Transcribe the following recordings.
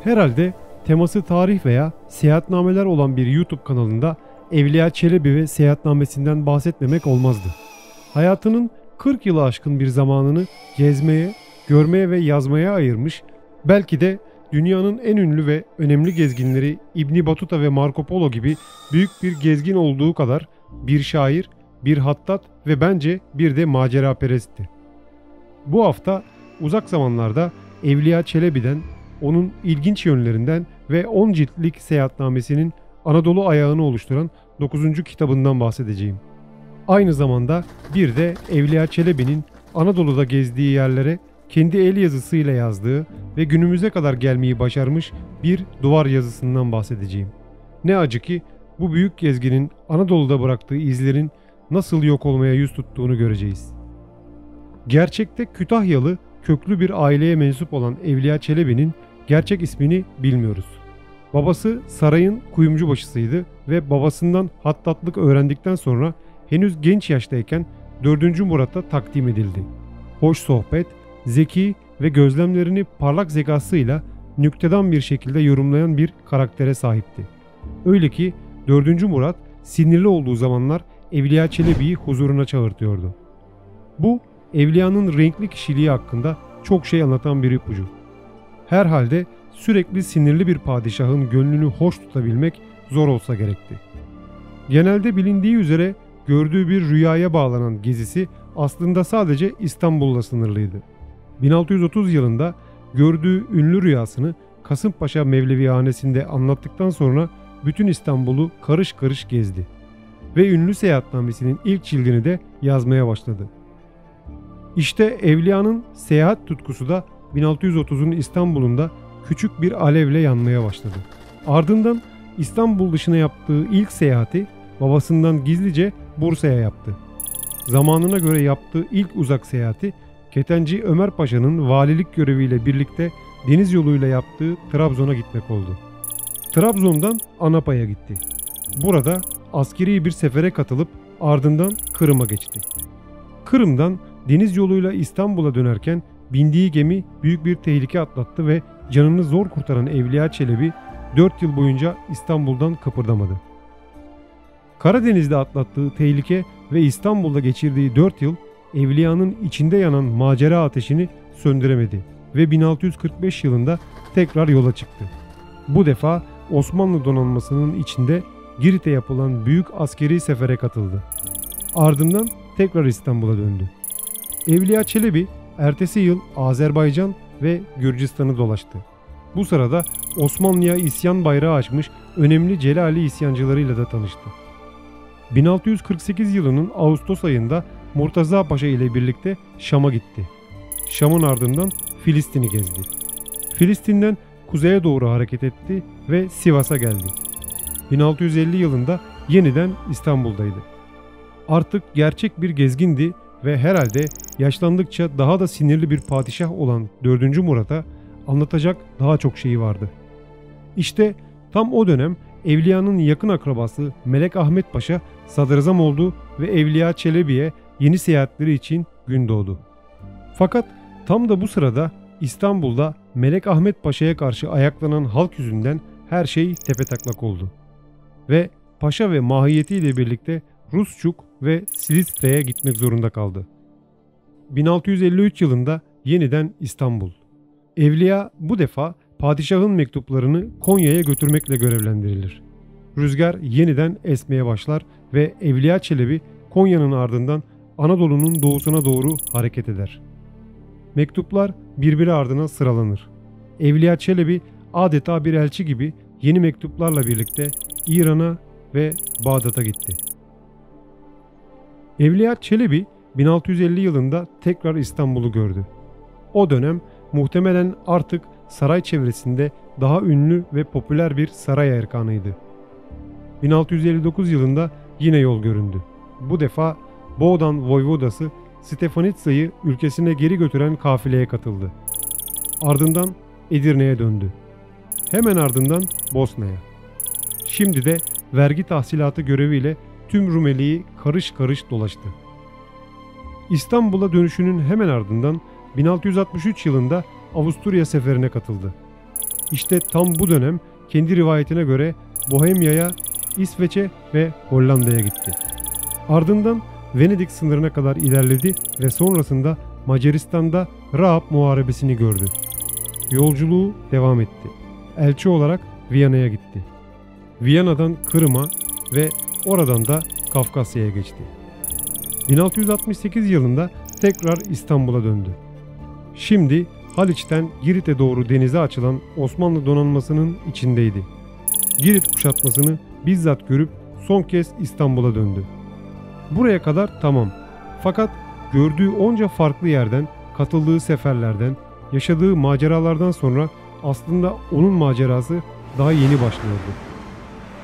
Herhalde teması tarih veya seyahatnameler olan bir YouTube kanalında Evliya Çelebi ve seyahatnamesinden bahsetmemek olmazdı. Hayatının 40 yılı aşkın bir zamanını gezmeye, görmeye ve yazmaya ayırmış, belki de dünyanın en ünlü ve önemli gezginleri İbn Battuta ve Marco Polo gibi büyük bir gezgin olduğu kadar bir şair, bir hattat ve bence bir de maceraperestti. Bu hafta uzak zamanlarda Evliya Çelebi'den, onun ilginç yönlerinden ve 10 ciltlik seyahatnamesinin Anadolu ayağını oluşturan 9. kitabından bahsedeceğim. Aynı zamanda bir de Evliya Çelebi'nin Anadolu'da gezdiği yerlere kendi el yazısıyla yazdığı ve günümüze kadar gelmeyi başarmış bir duvar yazısından bahsedeceğim. Ne acı ki bu büyük gezginin Anadolu'da bıraktığı izlerin nasıl yok olmaya yüz tuttuğunu göreceğiz. Gerçekte Kütahyalı köklü bir aileye mensup olan Evliya Çelebi'nin gerçek ismini bilmiyoruz. Babası sarayın kuyumcubaşısıydı ve babasından hattatlık öğrendikten sonra henüz genç yaştayken 4. Murat'a takdim edildi. Hoş sohbet, zeki ve gözlemlerini parlak zekasıyla nüktedan bir şekilde yorumlayan bir karaktere sahipti. Öyle ki 4. Murat sinirli olduğu zamanlar Evliya Çelebi'yi huzuruna çağırtıyordu. Bu Evliya'nın renkli kişiliği hakkında çok şey anlatan bir ipucu. Herhalde sürekli sinirli bir padişahın gönlünü hoş tutabilmek zor olsa gerekti. Genelde bilindiği üzere gördüğü bir rüyaya bağlanan gezisi aslında sadece İstanbul'la sınırlıydı. 1630 yılında gördüğü ünlü rüyasını Kasımpaşa Mevlevihanesi'nde anlattıktan sonra bütün İstanbul'u karış karış gezdi ve ünlü seyahatnamesinin ilk cildini de yazmaya başladı. İşte Evliya'nın seyahat tutkusu da 1630'un İstanbul'unda küçük bir alevle yanmaya başladı. Ardından İstanbul dışına yaptığı ilk seyahati babasından gizlice Bursa'ya yaptı. Zamanına göre yaptığı ilk uzak seyahati Ketenci Ömer Paşa'nın valilik göreviyle birlikte deniz yoluyla yaptığı Trabzon'a gitmek oldu. Trabzon'dan Anapa'ya gitti. Burada askeri bir sefere katılıp ardından Kırım'a geçti. Kırım'dan deniz yoluyla İstanbul'a dönerken bindiği gemi büyük bir tehlike atlattı ve canını zor kurtaran Evliya Çelebi 4 yıl boyunca İstanbul'dan kıpırdamadı. Karadeniz'de atlattığı tehlike ve İstanbul'da geçirdiği 4 yıl Evliya'nın içinde yanan macera ateşini söndüremedi ve 1645 yılında tekrar yola çıktı. Bu defa Osmanlı donanmasının içinde Girit'e yapılan büyük askeri sefere katıldı. Ardından tekrar İstanbul'a döndü. Evliya Çelebi ertesi yıl Azerbaycan ve Gürcistan'ı dolaştı. Bu sırada Osmanlı'ya isyan bayrağı açmış önemli Celali isyancılarıyla da tanıştı. 1648 yılının Ağustos ayında Murtaza Paşa ile birlikte Şam'a gitti. Şam'ın ardından Filistin'i gezdi. Filistin'den kuzeye doğru hareket etti ve Sivas'a geldi. 1650 yılında yeniden İstanbul'daydı. Artık gerçek bir gezgindi ve herhalde yaşlandıkça daha da sinirli bir padişah olan 4. Murat'a anlatacak daha çok şeyi vardı. İşte tam o dönem Evliya'nın yakın akrabası Melek Ahmet Paşa sadrazam oldu ve Evliya Çelebi'ye yeni seyahatleri için gün doğdu. Fakat tam da bu sırada İstanbul'da Melek Ahmet Paşa'ya karşı ayaklanan halk yüzünden her şey tepetaklak oldu. Ve paşa ve mahiyetiyle birlikte Rusçuk ve Silistre'ye gitmek zorunda kaldı. 1653 yılında yeniden İstanbul. Evliya bu defa padişahın mektuplarını Konya'ya götürmekle görevlendirilir. Rüzgar yeniden esmeye başlar ve Evliya Çelebi Konya'nın ardından Anadolu'nun doğusuna doğru hareket eder. Mektuplar birbiri ardına sıralanır. Evliya Çelebi adeta bir elçi gibi yeni mektuplarla birlikte İran'a ve Bağdat'a gitti. Evliya Çelebi 1650 yılında tekrar İstanbul'u gördü. O dönem muhtemelen artık saray çevresinde daha ünlü ve popüler bir saray erkanıydı. 1659 yılında yine yol göründü. Bu defa Boğdan Voyvodası Stefanitsa'yı ülkesine geri götüren kafileye katıldı. Ardından Edirne'ye döndü. Hemen ardından Bosna'ya. Şimdi de vergi tahsilatı göreviyle tüm Rumeli'yi karış karış dolaştı. İstanbul'a dönüşünün hemen ardından 1663 yılında Avusturya seferine katıldı. İşte tam bu dönem kendi rivayetine göre Bohemya'ya, İsveç'e ve Hollanda'ya gitti. Ardından Venedik sınırına kadar ilerledi ve sonrasında Macaristan'da Rahab Muharebesi'ni gördü. Yolculuğu devam etti. Elçi olarak Viyana'ya gitti. Viyana'dan Kırım'a ve oradan da Kafkasya'ya geçti. 1668 yılında tekrar İstanbul'a döndü. Şimdi Haliç'ten Girit'e doğru denize açılan Osmanlı donanmasının içindeydi. Girit kuşatmasını bizzat görüp son kez İstanbul'a döndü. Buraya kadar tamam. Fakat gördüğü onca farklı yerden, katıldığı seferlerden, yaşadığı maceralardan sonra aslında onun macerası daha yeni başlıyordu.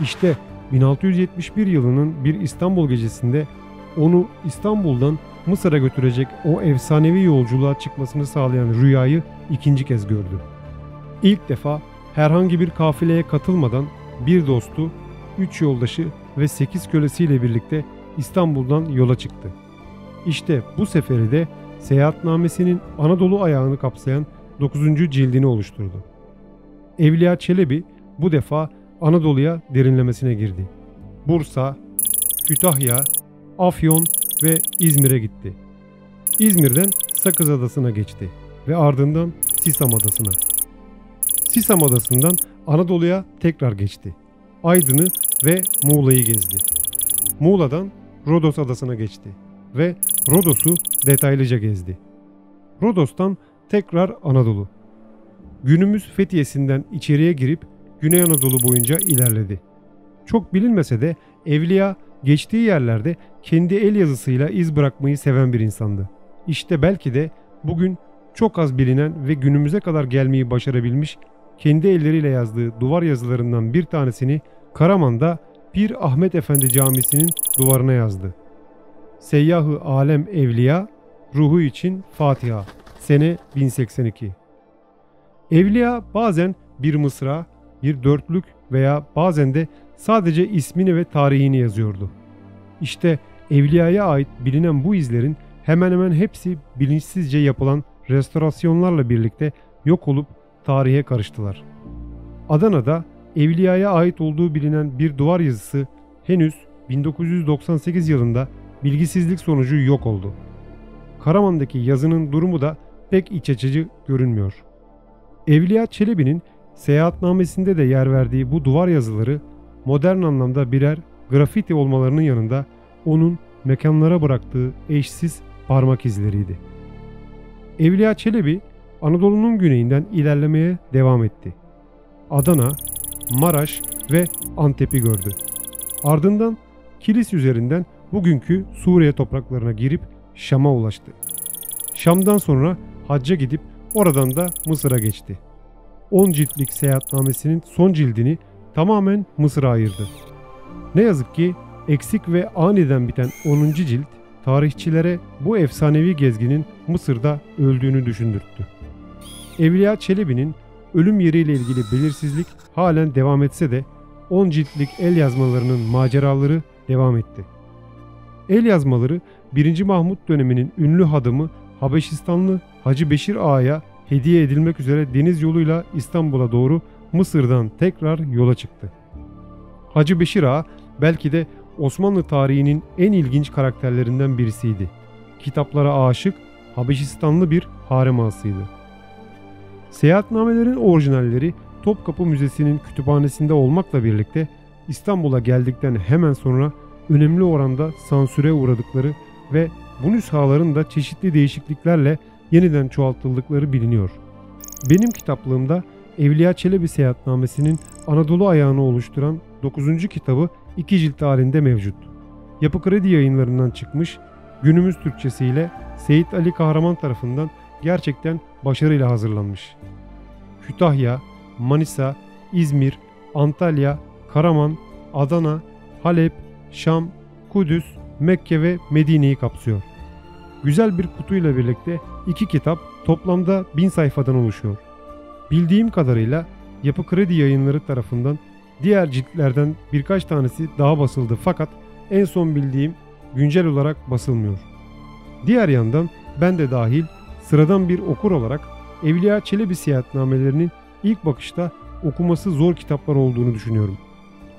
İşte 1671 yılının bir İstanbul gecesinde onu İstanbul'dan Mısır'a götürecek o efsanevi yolculuğa çıkmasını sağlayan rüyayı ikinci kez gördü. İlk defa herhangi bir kafileye katılmadan bir dostu, 3 yoldaşı ve 8 kölesiyle birlikte İstanbul'dan yola çıktı. İşte bu seferi de seyahatnamesinin Anadolu ayağını kapsayan 9. cildini oluşturdu. Evliya Çelebi bu defa Anadolu'ya derinlemesine girdi. Bursa, Kütahya, Afyon ve İzmir'e gitti. İzmir'den Sakız Adası'na geçti ve ardından Sisam Adası'na. Sisam Adası'ndan Anadolu'ya tekrar geçti. Aydın'ı ve Muğla'yı gezdi. Muğla'dan Rodos Adası'na geçti ve Rodos'u detaylıca gezdi. Rodos'tan tekrar Anadolu. Günümüz Fethiye'sinden içeriye girip Güney Anadolu boyunca ilerledi. Çok bilinmese de Evliya geçtiği yerlerde kendi el yazısıyla iz bırakmayı seven bir insandı. İşte belki de bugün çok az bilinen ve günümüze kadar gelmeyi başarabilmiş kendi elleriyle yazdığı duvar yazılarından bir tanesini Karaman'da Pir Ahmet Efendi Camisi'nin duvarına yazdı. Seyyahı Alem Evliya, ruhu için Fatiha. Sene 1082. Evliya bazen bir mısra, bir dörtlük veya bazen de sadece ismini ve tarihini yazıyordu. İşte Evliya'ya ait bilinen bu izlerin hemen hemen hepsi bilinçsizce yapılan restorasyonlarla birlikte yok olup tarihe karıştılar. Adana'da Evliya'ya ait olduğu bilinen bir duvar yazısı henüz 1998 yılında bilgisizlik sonucu yok oldu. Karaman'daki yazının durumu da pek iç açıcı görünmüyor. Evliya Çelebi'nin seyahatnamesinde de yer verdiği bu duvar yazıları modern anlamda birer grafiti olmalarının yanında onun mekanlara bıraktığı eşsiz parmak izleriydi. Evliya Çelebi Anadolu'nun güneyinden ilerlemeye devam etti. Adana, Maraş ve Antep'i gördü. Ardından Kilis üzerinden bugünkü Suriye topraklarına girip Şam'a ulaştı. Şam'dan sonra hacca gidip oradan da Mısır'a geçti. 10 ciltlik seyahatnamesinin son cildini tamamen Mısır'a ayırdı. Ne yazık ki eksik ve aniden biten 10. cilt tarihçilere bu efsanevi gezginin Mısır'da öldüğünü düşündürttü. Evliya Çelebi'nin ölüm yeriyle ilgili belirsizlik halen devam etse de 10 ciltlik el yazmalarının maceraları devam etti. El yazmaları 1. Mahmut döneminin ünlü hadımı Habeşistanlı Hacı Beşir Ağa'ya hediye edilmek üzere deniz yoluyla İstanbul'a doğru Mısır'dan tekrar yola çıktı. Hacı Beşir Ağa belki de Osmanlı tarihinin en ilginç karakterlerinden birisiydi. Kitaplara aşık, Habeşistanlı bir harem ağasıydı. Seyahatnamelerin orijinalleri Topkapı Müzesi'nin kütüphanesinde olmakla birlikte İstanbul'a geldikten hemen sonra önemli oranda sansüre uğradıkları ve bu nüshaların da çeşitli değişikliklerle yeniden çoğaltıldıkları biliniyor. Benim kitaplığımda Evliya Çelebi Seyahatnamesi'nin Anadolu ayağını oluşturan 9. kitabı 2 cilt halinde mevcut. Yapı Kredi Yayınlarından çıkmış, günümüz Türkçesiyle Seyit Ali Kahraman tarafından gerçekten başarıyla hazırlanmış. Kütahya, Manisa, İzmir, Antalya, Karaman, Adana, Halep, Şam, Kudüs, Mekke ve Medine'yi kapsıyor. Güzel bir kutuyla birlikte 2 kitap toplamda 1000 sayfadan oluşuyor. Bildiğim kadarıyla Yapı Kredi Yayınları tarafından diğer ciltlerden birkaç tanesi daha basıldı fakat en son bildiğim güncel olarak basılmıyor. Diğer yandan ben de dahil sıradan bir okur olarak Evliya Çelebi seyahatnamelerinin ilk bakışta okuması zor kitaplar olduğunu düşünüyorum.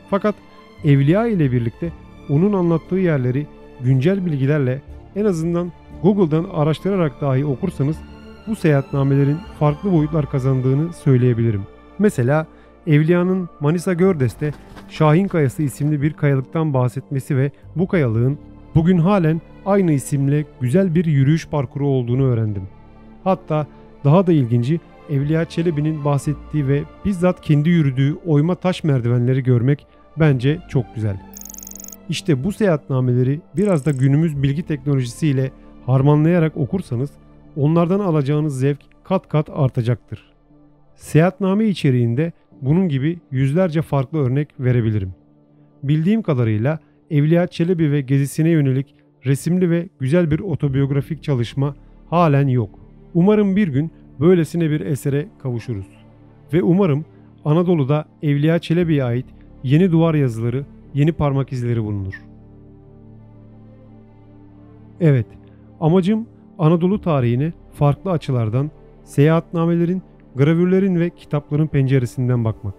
Fakat Evliya ile birlikte onun anlattığı yerleri güncel bilgilerle en azından Google'dan araştırarak dahi okursanız bu seyahatnamelerin farklı boyutlar kazandığını söyleyebilirim. Mesela Evliya'nın Manisa Gördes'te Şahin Kayası isimli bir kayalıktan bahsetmesi ve bu kayalığın bugün halen aynı isimle güzel bir yürüyüş parkuru olduğunu öğrendim. Hatta daha da ilginci, Evliya Çelebi'nin bahsettiği ve bizzat kendi yürüdüğü oyma taş merdivenleri görmek bence çok güzel. İşte bu seyahatnameleri biraz da günümüz bilgi teknolojisiyle harmanlayarak okursanız onlardan alacağınız zevk kat kat artacaktır. Seyahatname içeriğinde bunun gibi yüzlerce farklı örnek verebilirim. Bildiğim kadarıyla Evliya Çelebi ve gezisine yönelik resimli ve güzel bir otobiyografik çalışma halen yok. Umarım bir gün böylesine bir esere kavuşuruz. Ve umarım Anadolu'da Evliya Çelebi'ye ait yeni duvar yazıları, yeni parmak izleri bulunur. Evet, amacım Anadolu tarihine farklı açılardan, seyahatnamelerin, gravürlerin ve kitapların penceresinden bakmak.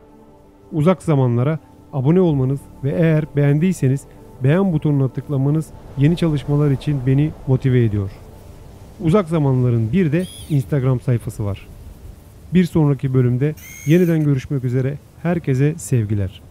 Uzak zamanlara abone olmanız ve eğer beğendiyseniz beğen butonuna tıklamanız yeni çalışmalar için beni motive ediyor. Uzak zamanların bir de Instagram sayfası var. Bir sonraki bölümde yeniden görüşmek üzere, herkese sevgiler.